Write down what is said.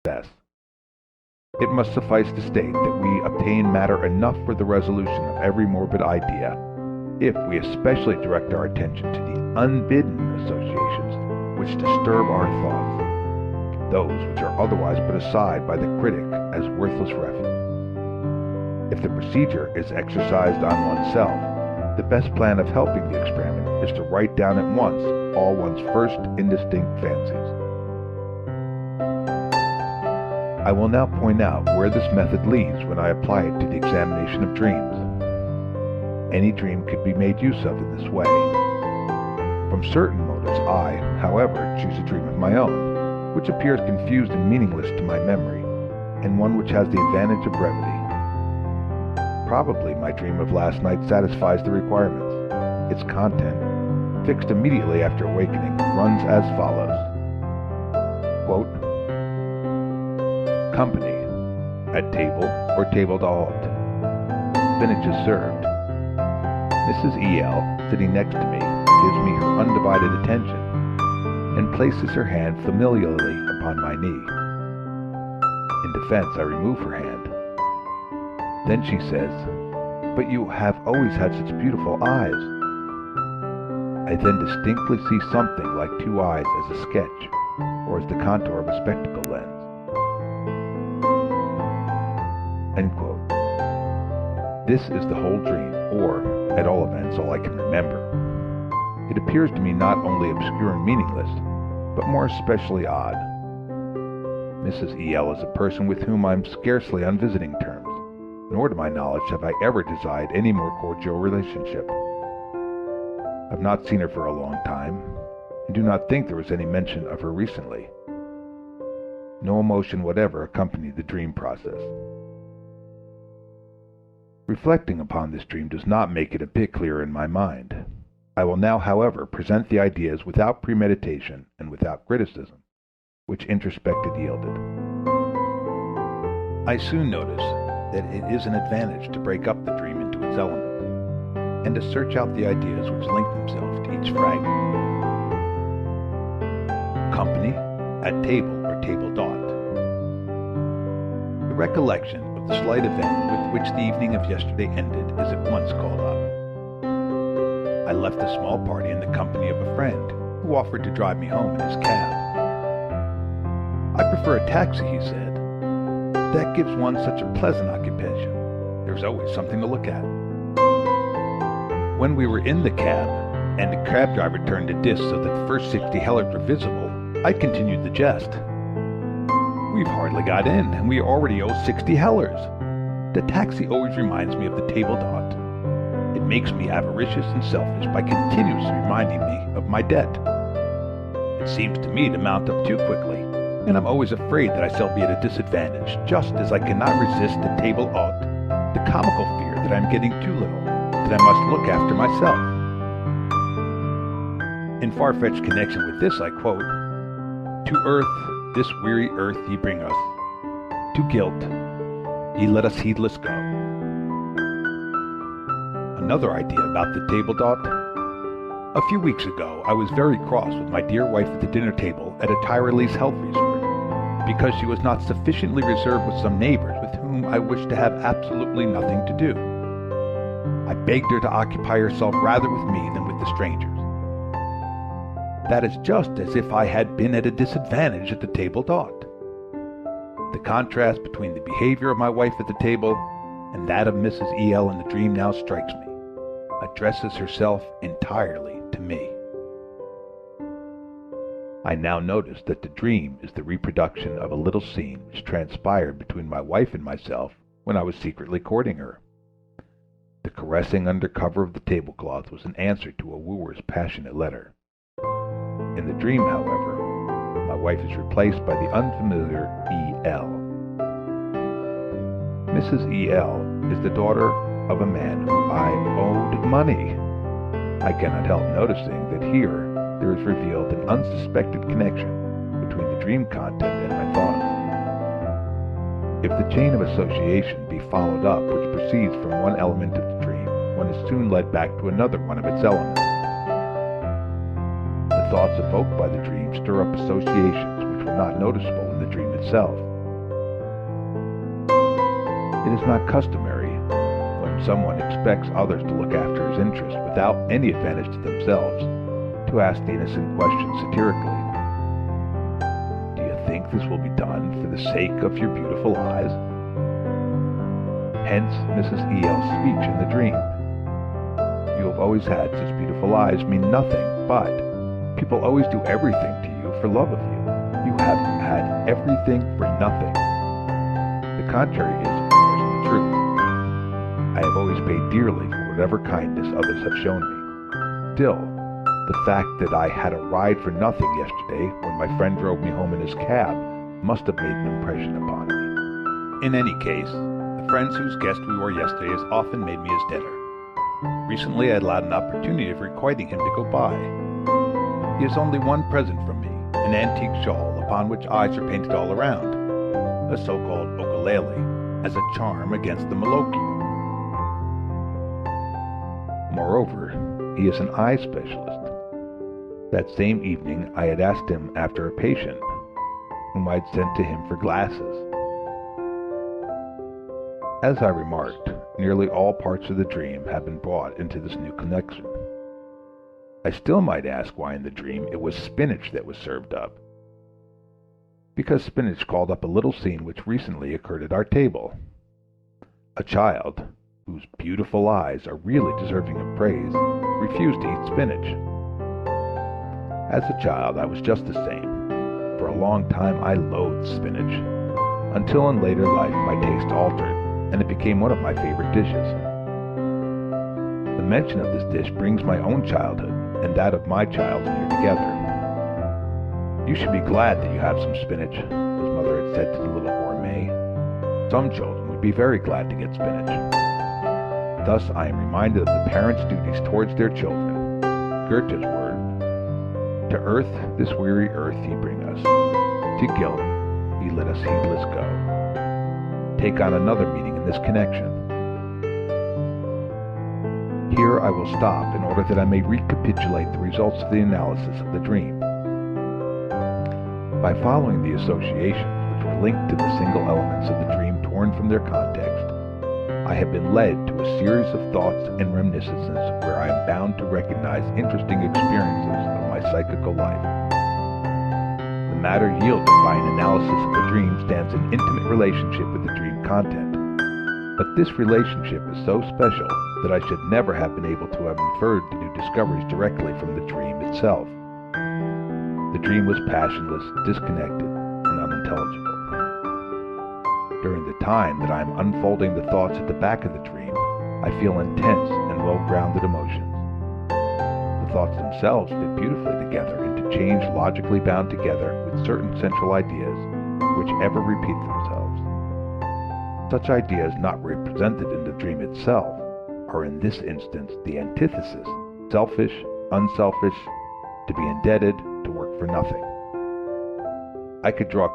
success. It must suffice to state that we obtain matter enough for the resolution of every morbid idea, if we especially direct our attention to the unbidden associations which disturb our thoughts, those which are otherwise put aside by the critic as worthless refuse. If the procedure is exercised on oneself, the best plan of helping the experiment is to write down at once all one's first indistinct fancies. I will now point out where this method leads when I apply it to the examination of dreams. Any dream could be made use of in this way. From certain motives I, however, choose a dream of my own, which appears confused and meaningless to my memory, and one which has the advantage of brevity. Probably my dream of last night satisfies the requirements. Its content, fixed immediately after awakening, runs as follows. Quote, company, at table or table d'hôte. Spinach is served. Mrs. E.L., sitting next to me, gives me her undivided attention and places her hand familiarly upon my knee. In defense, I remove her hand. Then she says, "But you have always had such beautiful eyes." I then distinctly see something like two eyes as a sketch, or as the contour of a spectacle lens. End quote. This is the whole dream, or, at all events, all I can remember. It appears to me not only obscure and meaningless, but more especially odd. Mrs. E.L. is a person with whom I am scarcely on visiting terms, nor to my knowledge have I ever desired any more cordial relationship. I have not seen her for a long time, and do not think there was any mention of her recently. No emotion whatever accompanied the dream process. Reflecting upon this dream does not make it a bit clearer in my mind. I will now, however, present the ideas without premeditation and without criticism, which introspected yielded. I soon notice that it is an advantage to break up the dream into its elements, and to search out the ideas which link themselves to each fragment. Company, at table or table d'hôte. The recollection of the slight event with which the evening of yesterday ended is at once called up. I left the small party in the company of a friend who offered to drive me home in his cab. "I prefer a taxi," he said. "That gives one such a pleasant occupation. There's always something to look at." When we were in the cab, and the cab driver turned the disc so that the first 60 hellers were visible, I continued the jest. "We've hardly got in, and we already owe 60 hellers. The taxi always reminds me of the table d'hôte. It makes me avaricious and selfish by continuously reminding me of my debt. It seems to me to mount up too quickly, and I'm always afraid that I shall be at a disadvantage, just as I cannot resist the table d'hôte, the comical fear that I am getting too little, that I must look after myself." In far-fetched connection with this, I quote, "To earth, this weary earth ye bring us. To guilt, ye let us heedless go." Another idea about the table d'hôte. A few weeks ago, I was very cross with my dear wife at the dinner table at a Tyrolese health resort, because she was not sufficiently reserved with some neighbors with whom I wished to have absolutely nothing to do. I begged her to occupy herself rather with me than with the strangers. That is just as if I had been at a disadvantage at the table d'hôte. The contrast between the behavior of my wife at the table and that of Mrs. E.L. in the dream now strikes me. Addresses herself entirely to me. I now notice that the dream is the reproduction of a little scene which transpired between my wife and myself when I was secretly courting her. The caressing under cover of the tablecloth was an answer to a wooer's passionate letter. In the dream, however, my wife is replaced by the unfamiliar E.L. Mrs. E.L. is the daughter of a man whom I owed money. I cannot help noticing that here there is revealed an unsuspected connection between the dream content and my thoughts. If the chain of association be followed up which proceeds from one element of the dream, one is soon led back to another one of its elements. The thoughts evoked by the dream stir up associations which were not noticeable in the dream itself, It is not customary, when someone expects others to look after his interests without any advantage to themselves, to ask the innocent question satirically, "Do you think this will be done for the sake of your beautiful eyes?" Hence Mrs. E.L.'s speech in the dream. "You have always had such beautiful eyes" mean nothing but people always do everything to you for love of you. You have had everything for nothing. The contrary is, of course, the truth. I have always paid dearly for whatever kindness others have shown me. Still, the fact that I had a ride for nothing yesterday when my friend drove me home in his cab must have made an impression upon me. In any case, the friends whose guest we were yesterday has often made me his debtor. Recently I had allowed an opportunity of requiting him to go by. He has only one present from me, an antique shawl upon which eyes are painted all around, a so-called ukulele, as a charm against the malokia. Moreover, he is an eye specialist. That same evening I had asked him after a patient, whom I had sent to him for glasses. As I remarked, nearly all parts of the dream have been brought into this new connection. I still might ask why in the dream it was spinach that was served up. Because spinach called up a little scene which recently occurred at our table. A child, whose beautiful eyes are really deserving of praise, refused to eat spinach. As a child I was just the same. For a long time I loathed spinach, until in later life my taste altered, and it became one of my favorite dishes. The mention of this dish brings my own childhood and that of my child near together. "You should be glad that you have some spinach," his mother had said to the little gourmet. "Some children would be very glad to get spinach." Thus I am reminded of the parents' duties towards their children. Goethe's word, "To earth, this weary earth ye bring us, to guilt ye let us heedless go," take on another meaning in this connection. Here I will stop in order that I may recapitulate the results of the analysis of the dream. By following the associations which were linked to the single elements of the dream torn from their context, I have been led to a series of thoughts and reminiscences where I am bound to recognize interesting experiences of my psychical life. The matter yielded by an analysis of the dream stands in intimate relationship with the dream content, but this relationship is so special that I should never have been able to have inferred the new discoveries directly from the dream itself. The dream was passionless, disconnected, and unintelligible. During the time that I am unfolding the thoughts at the back of the dream, I feel intense and well-grounded emotions. The thoughts themselves fit beautifully together into chains logically bound together with certain central ideas which ever repeat themselves. Such ideas not represented in the dream itself are in this instance the antithesis: selfish, unselfish, to be indebted, to work for nothing. I could draw